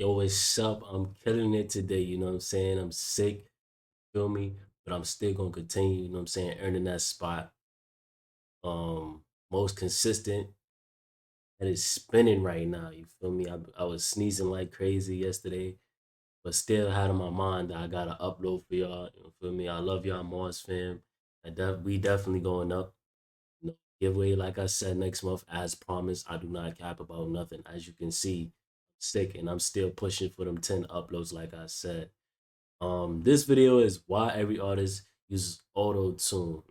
Yo, what's up? I'm killing it today, you know what I'm saying? I'm sick, feel me? But I'm still gonna continue, you know what I'm saying, earning that spot. Most consistent and it's spinning right now, you feel me? I was sneezing like crazy yesterday, but still had on my mind that I gotta upload for y'all, you feel me? I love y'all, Mars fam. We definitely going up. You know, giveaway, like I said, next month, as promised. I do not cap about nothing. As you can see, I'm sick and I'm still pushing for them 10 uploads, like I said. This video is why every artist uses auto tune.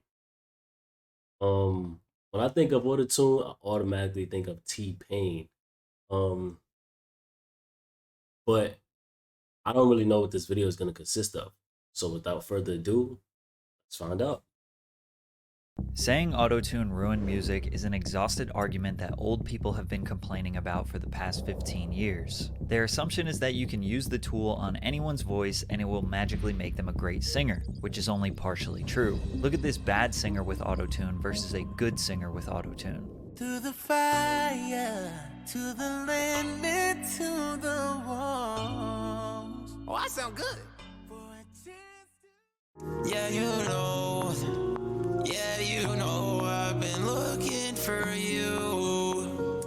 When I think of auto tune, I automatically think of T-Pain. Um, but I don't really know what this video is going to consist of. So without further ado, let's find out. Saying autotune ruined music is an exhausted argument that old people have been complaining about for the past 15 years. Their assumption is that you can use the tool on anyone's voice and it will magically make them a great singer, which is only partially true. Look at this bad singer with autotune versus a good singer with autotune. Through the fire, to the limit, to the walls. Oh, I sound good. Yeah, you know, I've been looking for you.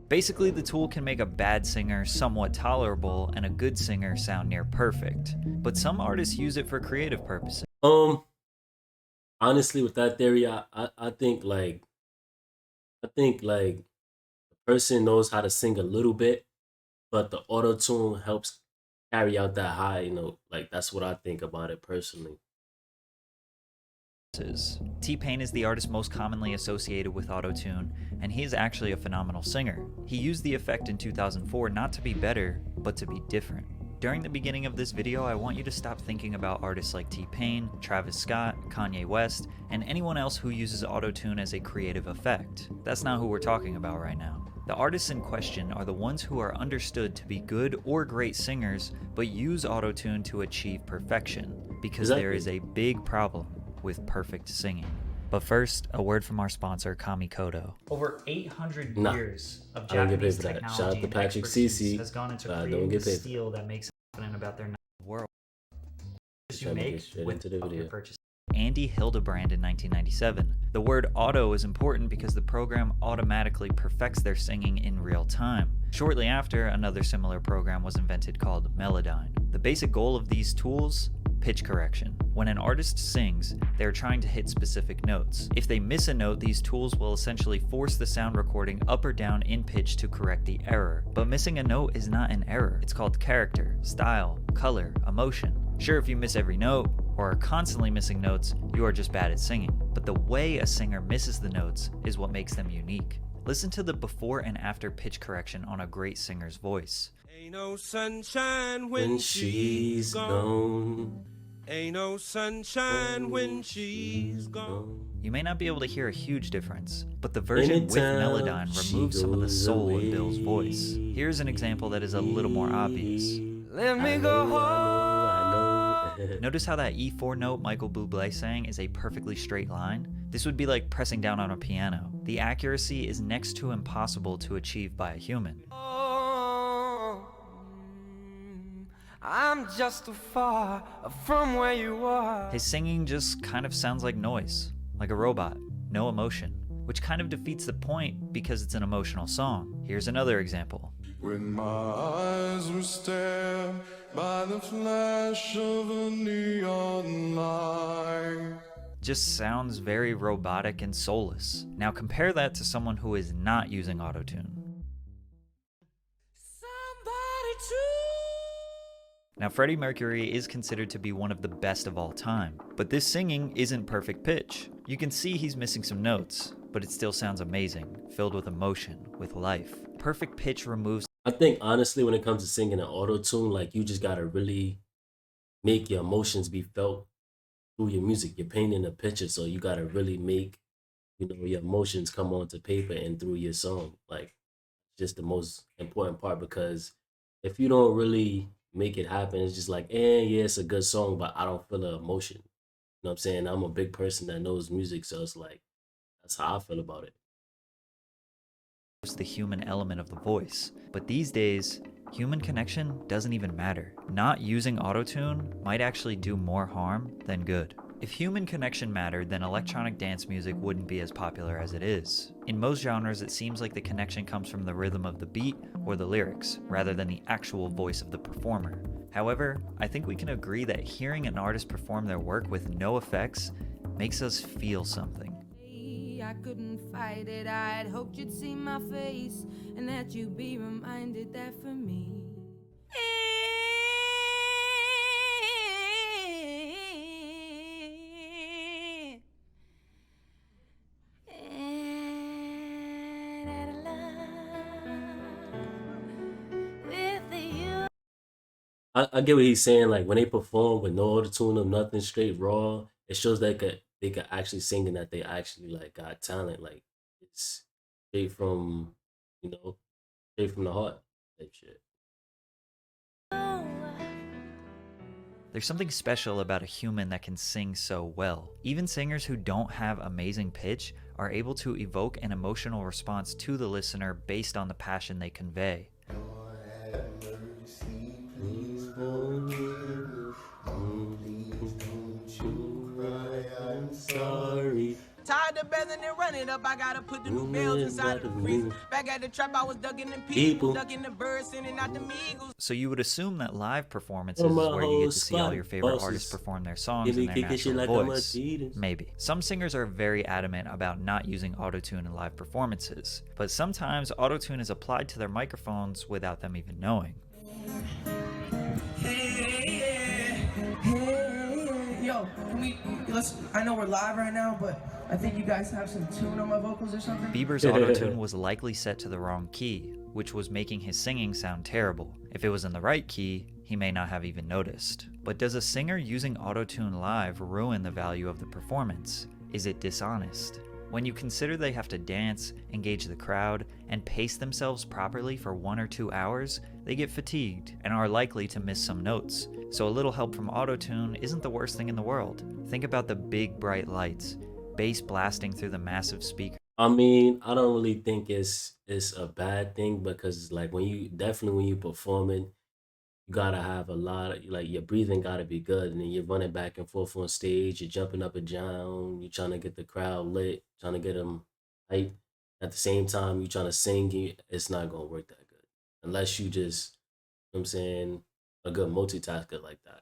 Basically, the tool can make a bad singer somewhat tolerable and a good singer sound near perfect. But some artists use it for creative purposes. Honestly, with that theory, I think like the person knows how to sing a little bit, but the auto tune helps carry out that high, you know, like that's what I think about it personally. T-Pain is the artist most commonly associated with autotune, and he is actually a phenomenal singer. He used the effect in 2004 not to be better, but to be different. During the beginning of this video, I want you to stop thinking about artists like T-Pain, Travis Scott, Kanye West, and anyone else who uses autotune as a creative effect. That's not who we're talking about right now. The artists in question are the ones who are understood to be good or great singers, but use autotune to achieve perfection, because there is a big problem with perfect singing. But first, a word from our sponsor, Kami Kodo. Over 800 years of Japanese technology and expertise has gone into creating the steel that makes it confident about their world. You make with your purchase. Andy Hildebrand in 1997. The word auto is important because the program automatically perfects their singing in real time. Shortly after, another similar program was invented called Melodyne. The basic goal of these tools: pitch correction. When an artist sings, they're trying to hit specific notes. If they miss a note, these tools will essentially force the sound recording up or down in pitch to correct the error. But missing a note is not an error. It's called character, style, color, emotion. Sure, if you miss every note, or are constantly missing notes, you are just bad at singing. But the way a singer misses the notes is what makes them unique. Listen to the before and after pitch correction on a great singer's voice. Ain't no sunshine when she's gone. Ain't no sunshine when she's gone. You may not be able to hear a huge difference, but the version with Melodyne removes some of the soul in Bill's voice. Here's an example that is a little more obvious. Let me go home. Notice how that E4 note Michael Bublé sang is a perfectly straight line? This would be like pressing down on a piano. The accuracy is next to impossible to achieve by a human. I'm just too far from where you are. His singing just kind of sounds like noise, like a robot, no emotion, which kind of defeats the point because it's an emotional song. Here's another example. When my eyes were stared by the flash of a neon light. Just sounds very robotic and soulless. Now compare that to someone who is not using autotune. Now, Freddie Mercury is considered to be one of the best of all time, but this singing isn't perfect pitch. You can see he's missing some notes, but it still sounds amazing, filled with emotion, with life. Perfect pitch removes. I think honestly, when it comes to singing an auto tune, like you just gotta really make your emotions be felt through your music. You're painting a picture, so you gotta really make, you know, your emotions come onto paper and through your song. Like, just the most important part, because if you don't really make it happen, it's just like, yeah, it's a good song, but I don't feel the emotion. You know what I'm saying? I'm a big person that knows music, so it's like, that's how I feel about it. The human element of the voice. But these days, human connection doesn't even matter. Not using autotune might actually do more harm than good. If human connection mattered, then electronic dance music wouldn't be as popular as it is. In most genres, it seems like the connection comes from the rhythm of the beat or the lyrics, rather than the actual voice of the performer. However, I think we can agree that hearing an artist perform their work with no effects makes us feel something. I couldn't fight it. I'd hoped you'd see my face and that you'd be reminded that for me. I get what he's saying. Like when they perform with no auto tune or nothing, straight raw, it shows they could actually sing and that they actually like got talent. Like it's straight from you know straight from the heart type shit. There's something special about a human that can sing so well. Even singers who don't have amazing pitch are able to evoke an emotional response to the listener based on the passion they convey. Sorry. Tired of bezzing and running up, I gotta put the new bells inside of the freezer. Back at the trap, I was ducking the people, ducking the birds, sending out the Migos. So you would assume that live performances is where you get to see all your favorite artists perform their songs in their natural voice. Maybe. Some singers are very adamant about not using autotune in live performances, but sometimes autotune is applied to their microphones without them even knowing. Yo, I know we're live right now, but I think you guys have some tune on my vocals or something. Bieber's autotune was likely set to the wrong key, which was making his singing sound terrible. If it was in the right key, he may not have even noticed. But does a singer using autotune live ruin the value of the performance? Is it dishonest? When you consider they have to dance, engage the crowd, and pace themselves properly for 1 or 2 hours, they get fatigued and are likely to miss some notes. So a little help from autotune isn't the worst thing in the world. Think about the big bright lights, bass blasting through the massive speaker. I mean, I don't really think it's a bad thing because like when you performing, you gotta have a lot of like your breathing gotta be good, and then you're running back and forth on stage, you're jumping up and down, you're trying to get the crowd lit, trying to get them hype. At the same time, you're trying to sing, it's not gonna work that good unless you just, you know what I'm saying, a good multitasker like that.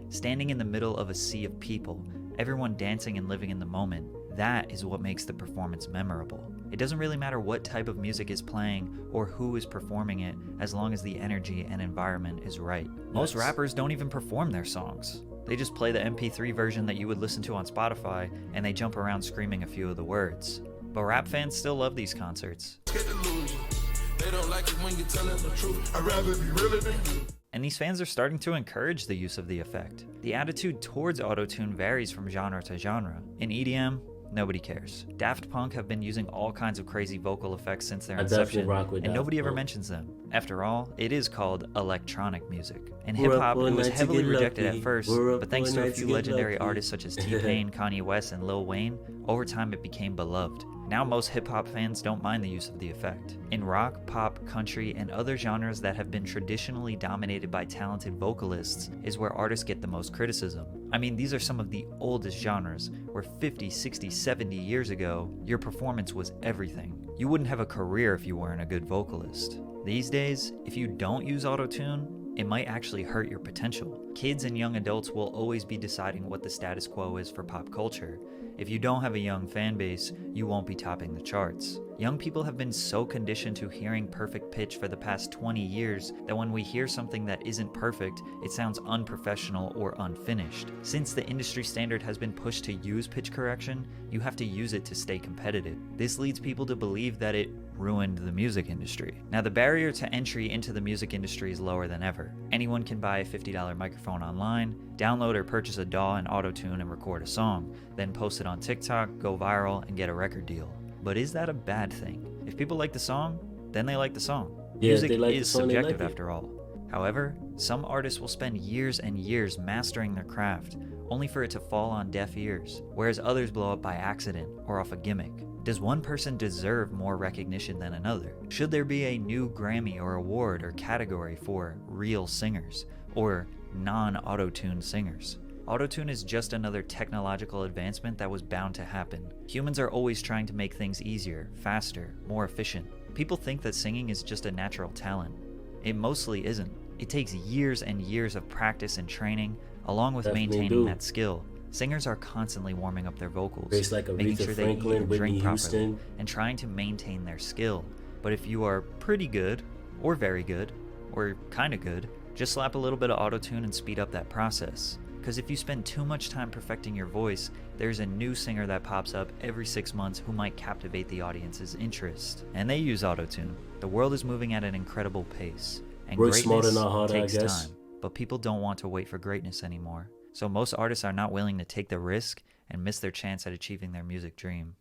Standing in the middle of a sea of people, everyone dancing and living in the moment, that is what makes the performance memorable. It doesn't really matter what type of music is playing or who is performing it, as long as the energy and environment is right. Most rappers don't even perform their songs. They just play the MP3 version that you would listen to on Spotify, and they jump around screaming a few of the words. But rap fans still love these concerts. They don't like it when you tell them the truth. I'd rather be realer than you. And these fans are starting to encourage the use of the effect. The attitude towards autotune varies from genre to genre. In EDM, nobody cares. Daft Punk have been using all kinds of crazy vocal effects since their inception, and nobody ever mentions them. After all, it is called electronic music. In hip-hop, it was heavily rejected at first, but thanks to a few legendary artists such as T-Pain, Kanye West, and Lil Wayne, over time it became beloved. Now most hip-hop fans don't mind the use of the effect. In rock, pop, country, and other genres that have been traditionally dominated by talented vocalists is where artists get the most criticism. I mean, these are some of the oldest genres, where 50, 60, 70 years ago, your performance was everything. You wouldn't have a career if you weren't a good vocalist. These days, if you don't use autotune, it might actually hurt your potential. Kids and young adults will always be deciding what the status quo is for pop culture. If you don't have a young fan base, you won't be topping the charts. Young people have been so conditioned to hearing perfect pitch for the past 20 years that when we hear something that isn't perfect, it sounds unprofessional or unfinished. Since the industry standard has been pushed to use pitch correction, you have to use it to stay competitive. This leads people to believe that it ruined the music industry. Now, the barrier to entry into the music industry is lower than ever. Anyone can buy a $50 microphone online, download or purchase a DAW and auto-tune and record a song, then post it on TikTok, go viral, and get a record deal. But is that a bad thing? If people like the song, then they like the song. Music is subjective after all. However, some artists will spend years and years mastering their craft, only for it to fall on deaf ears, whereas others blow up by accident or off a gimmick? Does one person deserve more recognition than another? Should there be a new Grammy or award or category for real singers or non-auto-tune singers? Autotune is just another technological advancement that was bound to happen. Humans are always trying to make things easier, faster, more efficient. People think that singing is just a natural talent. It mostly isn't. It takes years and years of practice and training, along with maintaining that skill. Singers are constantly warming up their vocals, like making Aretha sure they eat Franklin, and Whitney drink properly, Houston. and trying to maintain their skill. But if you are pretty good, or very good, or kinda good, just slap a little bit of autotune and speed up that process. Because if you spend too much time perfecting your voice, there's a new singer that pops up every 6 months who might captivate the audience's interest. And they use autotune. The world is moving at an incredible pace. And Work smarter, greatness not harder, I takes guess. time. But people don't want to wait for greatness anymore. So most artists are not willing to take the risk and miss their chance at achieving their music dream.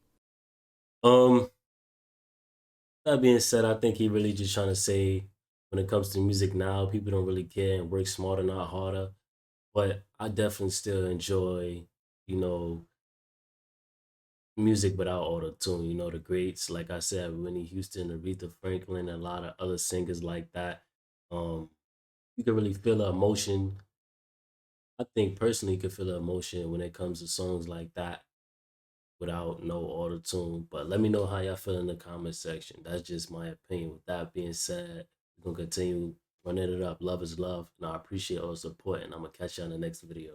That being said, I think he really just trying to say when it comes to music now, people don't really care and work smarter, not harder. But I definitely still enjoy, you know, music without auto-tune. You know, the greats, like I said, Whitney Houston, Aretha Franklin, and a lot of other singers like that. Um, you can really feel the emotion. I think personally you can feel the emotion when it comes to songs like that without no auto-tune. But let me know how y'all feel in the comment section. That's just my opinion. With that being said, we're gonna continue running it up. Love is love, and I appreciate all the support, and I'm gonna catch you on the next video.